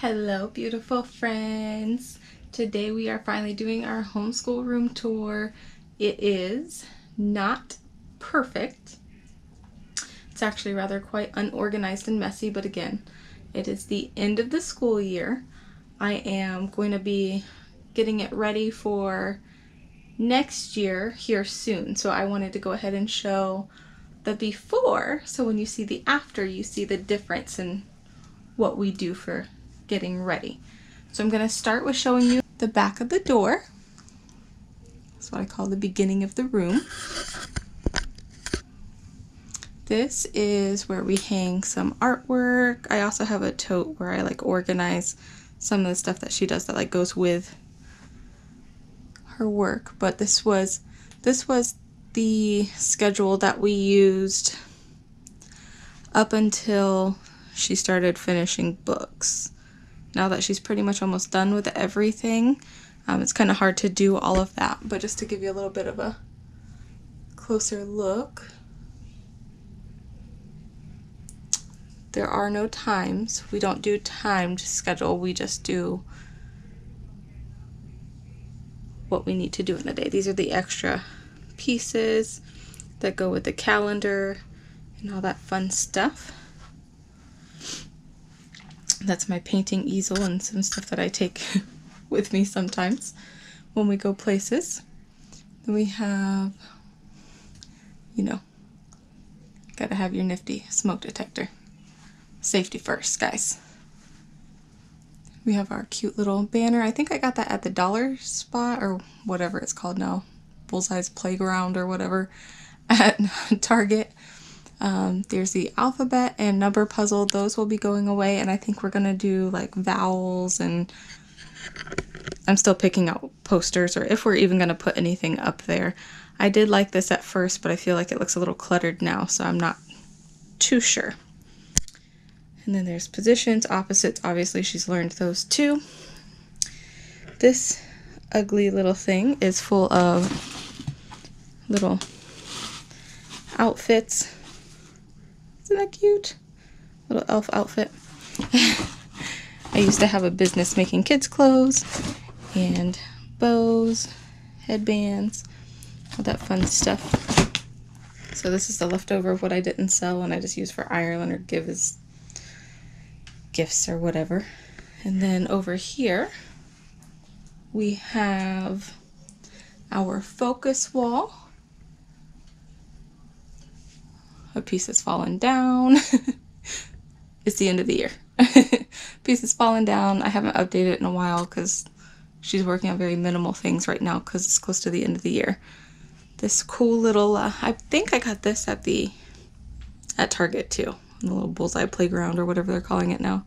Hello, beautiful friends. Today we are finally doing our homeschool room tour. It is not perfect. It's actually rather quite unorganized and messy, but again, it is the end of the school year. I am going to be getting it ready for next year here soon, so I wanted to go ahead and show the before, so when you see the after, you see the difference in what we do for getting ready. So I'm going to start with showing you the back of the door. That's what I call the beginning of the room. This is where we hang some artwork. I also have a tote where I organize some of the stuff that she does that goes with her work. But this was the schedule that we used up until she started finishing books. Now that she's pretty much almost done with everything, it's kind of hard to do all of that, but just to give you a little bit of a closer look, there are no times. We don't do timed schedule, we just do what we need to do in the day. These are the extra pieces that go with the calendar and all that fun stuff. That's my painting easel and some stuff that I take with me sometimes when we go places. Then we have, gotta have your nifty smoke detector. Safety first, guys. We have our cute little banner. I think I got that at the dollar spot or whatever it's called now. Bullseye's Playground or whatever at Target. There's the alphabet and number puzzle. Those will be going away, and I think we're gonna do vowels, and I'm still picking out posters or if we're even gonna put anything up there. I did like this at first, but I feel like it looks a little cluttered now, so I'm not too sure. And then there's positions, opposites. Obviously she's learned those too. This ugly little thing is full of little outfits. Isn't that cute? Little elf outfit. I used to have a business making kids clothes and bows, headbands, all that fun stuff. So this is the leftover of what I didn't sell and I just use for Ireland or give as gifts or whatever. And then over here we have our focus wall. A piece has fallen down. It's the end of the year. Piece has fallen down. I haven't updated it in a while because she's working on very minimal things right now because it's close to the end of the year. This cool little, I think I got this at Target too. The little Bullseye Playground or whatever they're calling it now.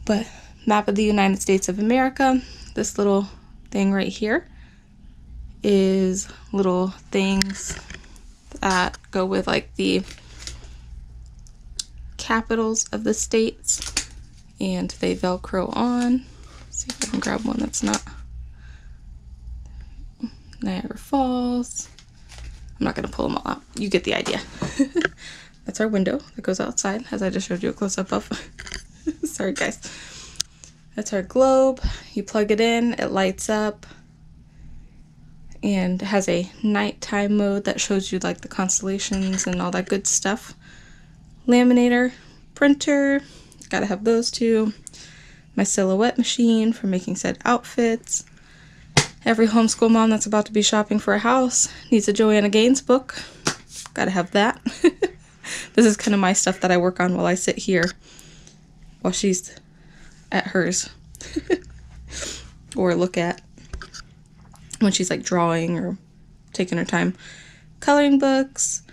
But map of the United States of America. This little thing right here is little things that go with the capitals of the states, and they velcro on. Let's see if I can grab one that's not Niagara Falls. I'm not gonna pull them all out. You get the idea. That's our window that goes outside, as I just showed you a close-up of. Sorry guys. That's our globe. You plug it in, it lights up, and has a nighttime mode that shows you the constellations and all that good stuff. Laminator, printer, gotta have those two. My silhouette machine for making said outfits. Every homeschool mom that's about to be shopping for a house needs a Joanna Gaines book. Gotta have that. This is kind of my stuff that I work on while I sit here while she's at hers. Or look at when she's drawing or taking her time. Coloring books,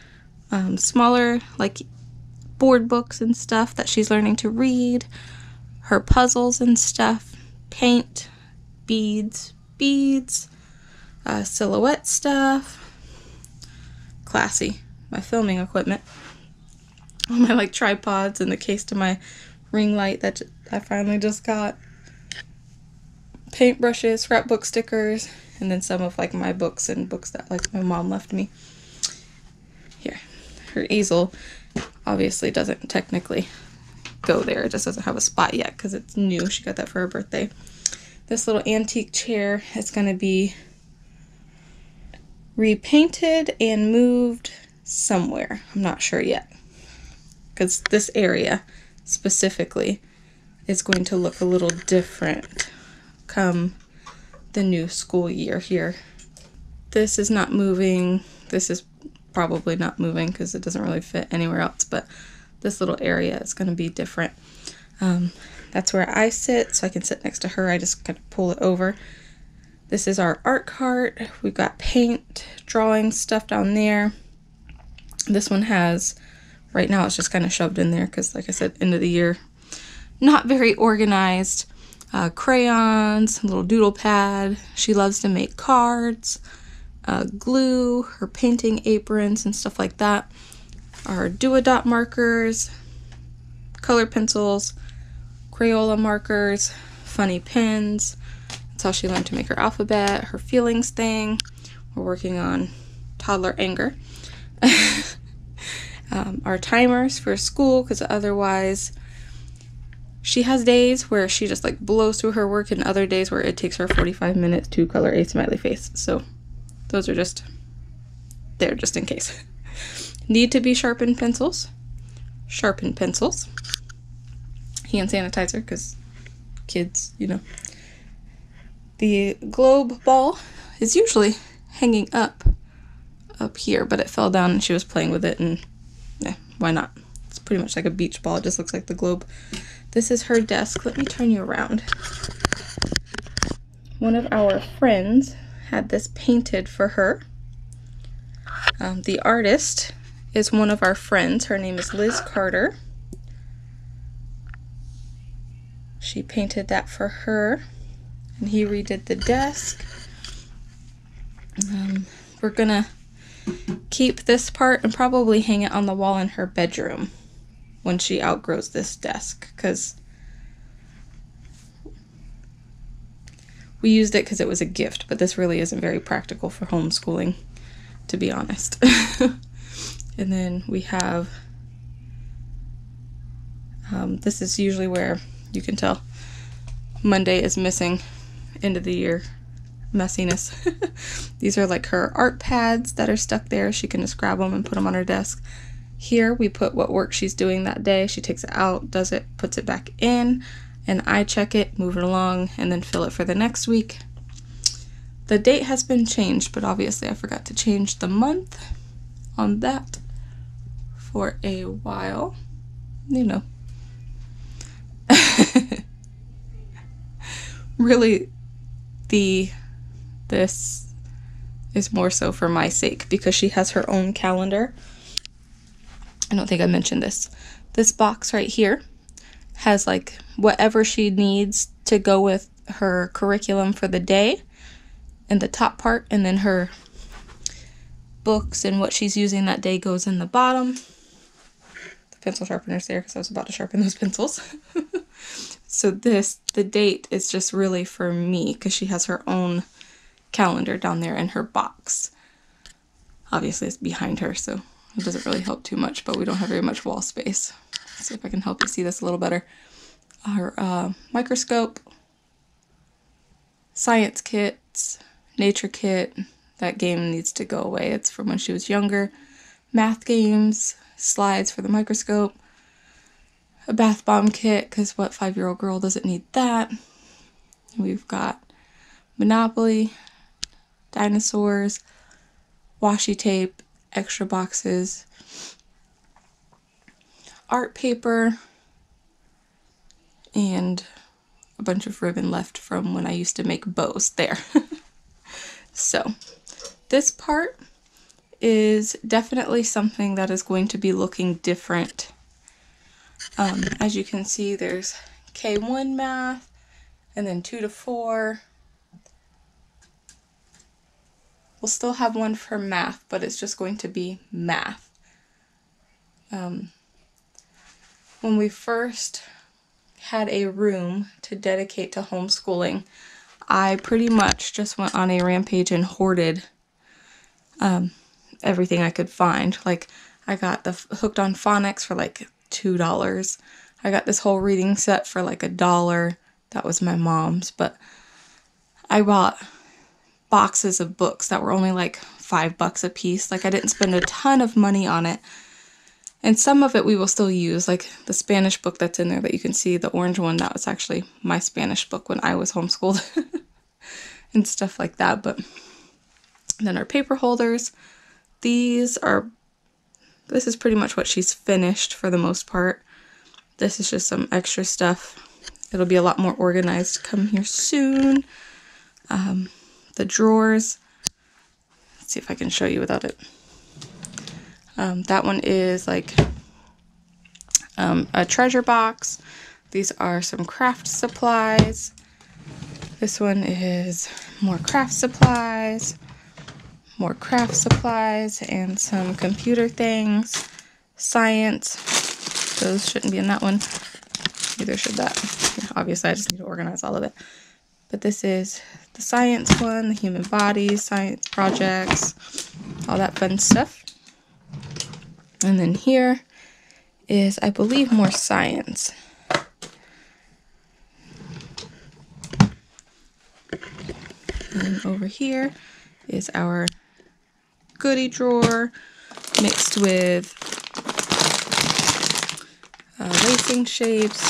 smaller board books and stuff that she's learning to read, her puzzles and stuff, paint, beads, silhouette stuff, classy, my filming equipment, all my tripods and the case to my ring light that I finally just got, paintbrushes, scrapbook stickers, and then some of my books and books that my mom left me. Here, her easel obviously doesn't technically go there. It just doesn't have a spot yet because it's new. She got that for her birthday. This little antique chair is going to be repainted and moved somewhere. I'm not sure yet, because this area specifically is going to look a little different come the new school year here. This is not moving. This is probably not moving because it doesn't really fit anywhere else, but this little area is going to be different. That's where I sit, so I can sit next to her. I just kind of pull it over. This is our art cart. We've got paint, drawing stuff down there. This one has, right now it's just kind of shoved in there because, like I said, end of the year, not very organized. Crayons, a little doodle pad. She loves to make cards, glue, her painting aprons and stuff like that. Our do-a-dot markers, color pencils, Crayola markers, funny pens. That's how she learned to make her alphabet, her feelings thing. We're working on toddler anger. Our timers for school, because otherwise she has days where she just like blows through her work and other days where it takes her 45 minutes to color a smiley face. So those are just there just in case. Need to be sharpened pencils. Sharpened pencils. Hand sanitizer, because kids, you know. The globe ball is usually hanging up here, but it fell down and she was playing with it, and why not? It's pretty much like a beach ball. It just looks like the globe. This is her desk. Let me turn you around. One of our friends had this painted for her. The artist is one of our friends. Her name is Liz Carter. She painted that for her, and he redid the desk. We're gonna keep this part and probably hang it on the wall in her bedroom when she outgrows this desk, because we used it because it was a gift, but this really isn't very practical for homeschooling, to be honest. And then we have, this is usually where you can tell Monday is missing, end of the year messiness. These are like her art pads that are stuck there. She can just grab them and put them on her desk. Here we put what work she's doing that day. She takes it out, does it, puts it back in, and I check it, move it along, and then fill it for the next week. The date has been changed, but obviously I forgot to change the month on that for a while. You know. Really, this is more so for my sake because she has her own calendar. I don't think I mentioned this. This box right here has like whatever she needs to go with her curriculum for the day in the top part, and then her books and what she's using that day goes in the bottom. The pencil sharpener's there because I was about to sharpen those pencils. So the date is just really for me because she has her own calendar down there in her box. Obviously it's behind her, so it doesn't really help too much, but we don't have very much wall space. Let's see if I can help you see this a little better. Our microscope, science kits, nature kit. That game needs to go away. It's from when she was younger. Math games, slides for the microscope, a bath bomb kit, because what 5-year-old girl doesn't need that? We've got Monopoly, dinosaurs, washi tape, extra boxes, art paper, and a bunch of ribbon left from when I used to make bows there. So this part is definitely something that is going to be looking different. As you can see, there's K1 math, and then 2 to 4. We'll still have one for math, but it's just going to be math. When we first had a room to dedicate to homeschooling, I pretty much just went on a rampage and hoarded everything I could find. Like, I got the hooked on phonics for like $2. I got this whole reading set for like $1. That was my mom's, but I bought boxes of books that were only like $5 a piece. Like I didn't spend a ton of money on it. And some of it we will still use, like the Spanish book that's in there that you can see, the orange one, that was actually my Spanish book when I was homeschooled and stuff like that. But then our paper holders, this is pretty much what she's finished for the most part. This is just some extra stuff. It'll be a lot more organized come here soon. The drawers, let's see if I can show you without it. That one is like a treasure box. These are some craft supplies. This one is more craft supplies, and some computer things. Science, those shouldn't be in that one. Neither should that. Obviously, I just need to organize all of it. But this is the science one, the human body, science projects, all that fun stuff. And then here is, I believe, more science. And over here is our goodie drawer mixed with racing shapes,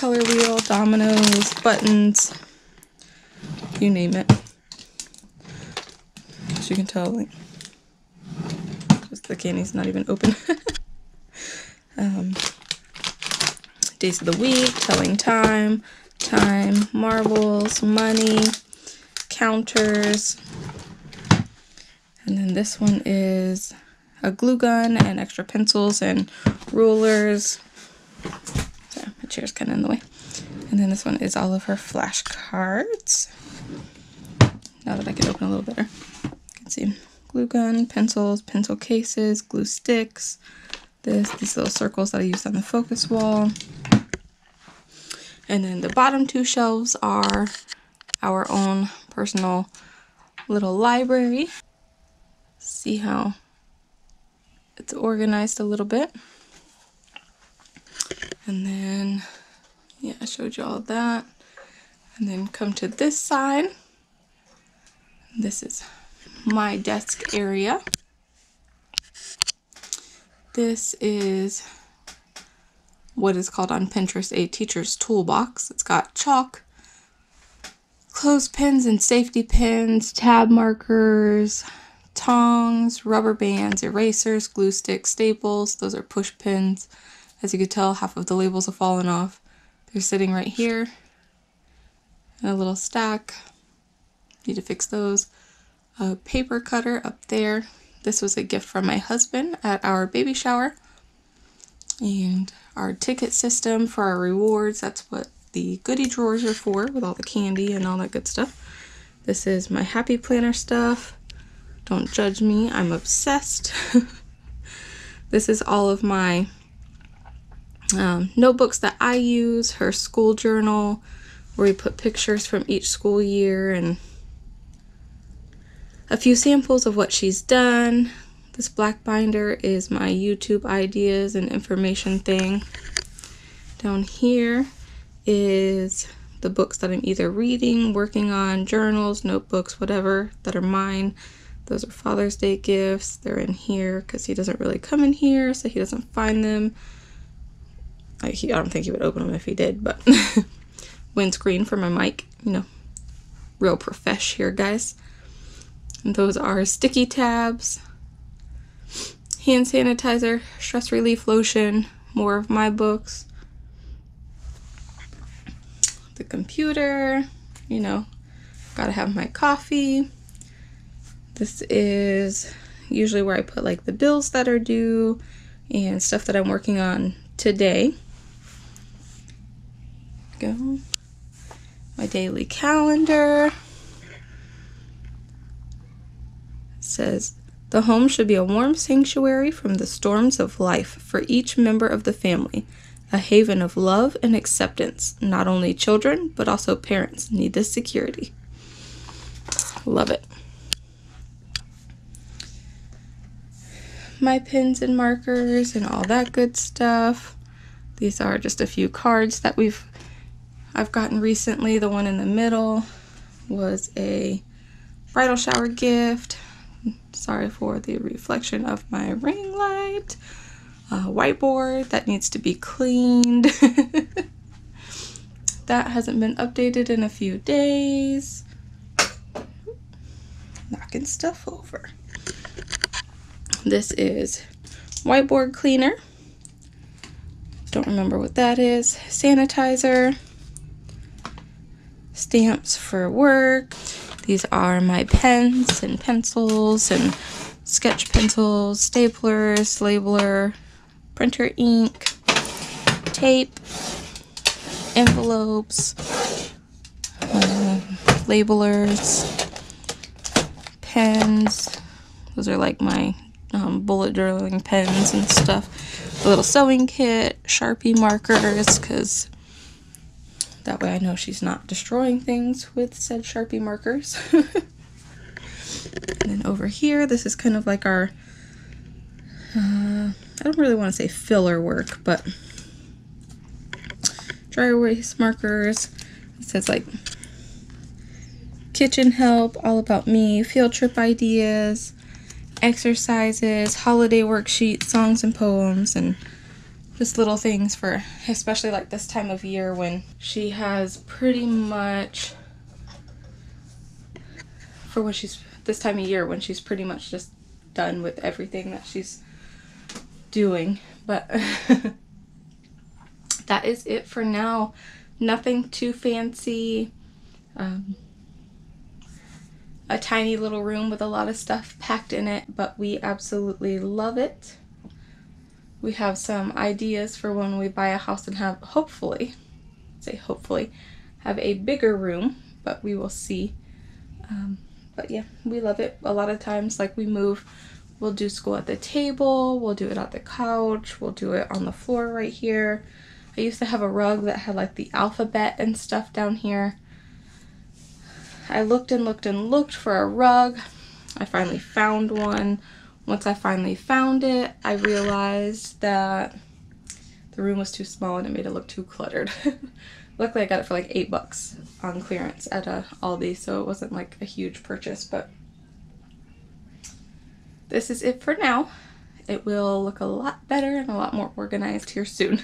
color wheel, dominoes, buttons, you name it. As you can tell, like, just the candy's not even open. Days of the week, telling time, marbles, money, counters. And then this one is a glue gun and extra pencils and rulers. Sorry, my chair's kind of in the way. And then this one is all of her flashcards. Now that I can open a little better, you can see glue gun, pencils, pencil cases, glue sticks, these little circles that I used on the focus wall. And then the bottom two shelves are our own personal little library. See how it's organized a little bit. And then, yeah, I showed you all of that. And then come to this side. This is my desk area. This is what is called on Pinterest a teacher's toolbox. It's got chalk, clothespins and safety pins, tab markers, tongs, rubber bands, erasers, glue sticks, staples. Those are push pins. As you can tell, half of the labels have fallen off. They're sitting right here in a little stack. Need to fix those. A paper cutter up there. This was a gift from my husband at our baby shower. And our ticket system for our rewards. That's what the goodie drawers are for, with all the candy and all that good stuff. This is my happy planner stuff. Don't judge me, I'm obsessed. This is all of my notebooks that I use, her school journal, where we put pictures from each school year and a few samples of what she's done. This black binder is my YouTube ideas and information thing. Down here is the books that I'm either reading, working on, journals, notebooks, whatever, that are mine. Those are Father's Day gifts. They're in here because he doesn't really come in here, so he doesn't find them. I don't think he would open them if he did, but windscreen for my mic, you know, real profesh here, guys. And those are sticky tabs, hand sanitizer, stress relief lotion, more of my books, the computer, you know, gotta have my coffee. This is usually where I put like the bills that are due and stuff that I'm working on today. Go. My daily calendar. It says, the home should be a warm sanctuary from the storms of life for each member of the family, a haven of love and acceptance. Not only children, but also parents need this security. Love it. my pens and markers and all that good stuff. These are just a few cards that I've gotten recently. The one in the middle was a bridal shower gift. Sorry for the reflection of my ring light. A whiteboard that needs to be cleaned. That hasn't been updated in a few days. Knocking stuff over. This is whiteboard cleaner. Don't remember what that is. Sanitizer. Stamps for work. These are my pens and pencils and sketch pencils, staplers, labeler, printer ink, tape, envelopes, labelers, pens. Those are like my bullet journaling pens and stuff. A little sewing kit, Sharpie markers, because that way I know she's not destroying things with said Sharpie markers. And then over here, this is kind of like our, I don't really want to say filler work, but dry erase markers. It says like kitchen help, all about me, field trip ideas, exercises, holiday worksheets, songs and poems, and just little things for especially like this time of year when she has pretty much, for when she's this time of year when she's pretty much just done with everything that she's doing. But that is it for now. Nothing too fancy. A tiny little room with a lot of stuff packed in it, but we absolutely love it. We have some ideas for when we buy a house and have, hopefully, have a bigger room, but we will see. But yeah, we love it. A lot of times, like we move, we'll do school at the table, we'll do it at the couch, we'll do it on the floor right here. I used to have a rug that had like the alphabet and stuff down here. I looked and looked and looked for a rug. I finally found one. Once I finally found it, I realized that the room was too small and it made it look too cluttered. Luckily I got it for like $8 on clearance at Aldi, so it wasn't like a huge purchase, but this is it for now. It will look a lot better and a lot more organized here soon.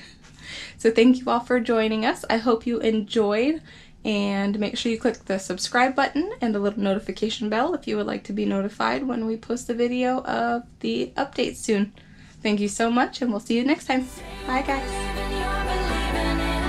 So thank you all for joining us. I hope you enjoyed, and make sure you click the subscribe button and the little notification bell if you would like to be notified when we post a video of the updates soon. Thank you so much, and we'll see you next time. Bye guys.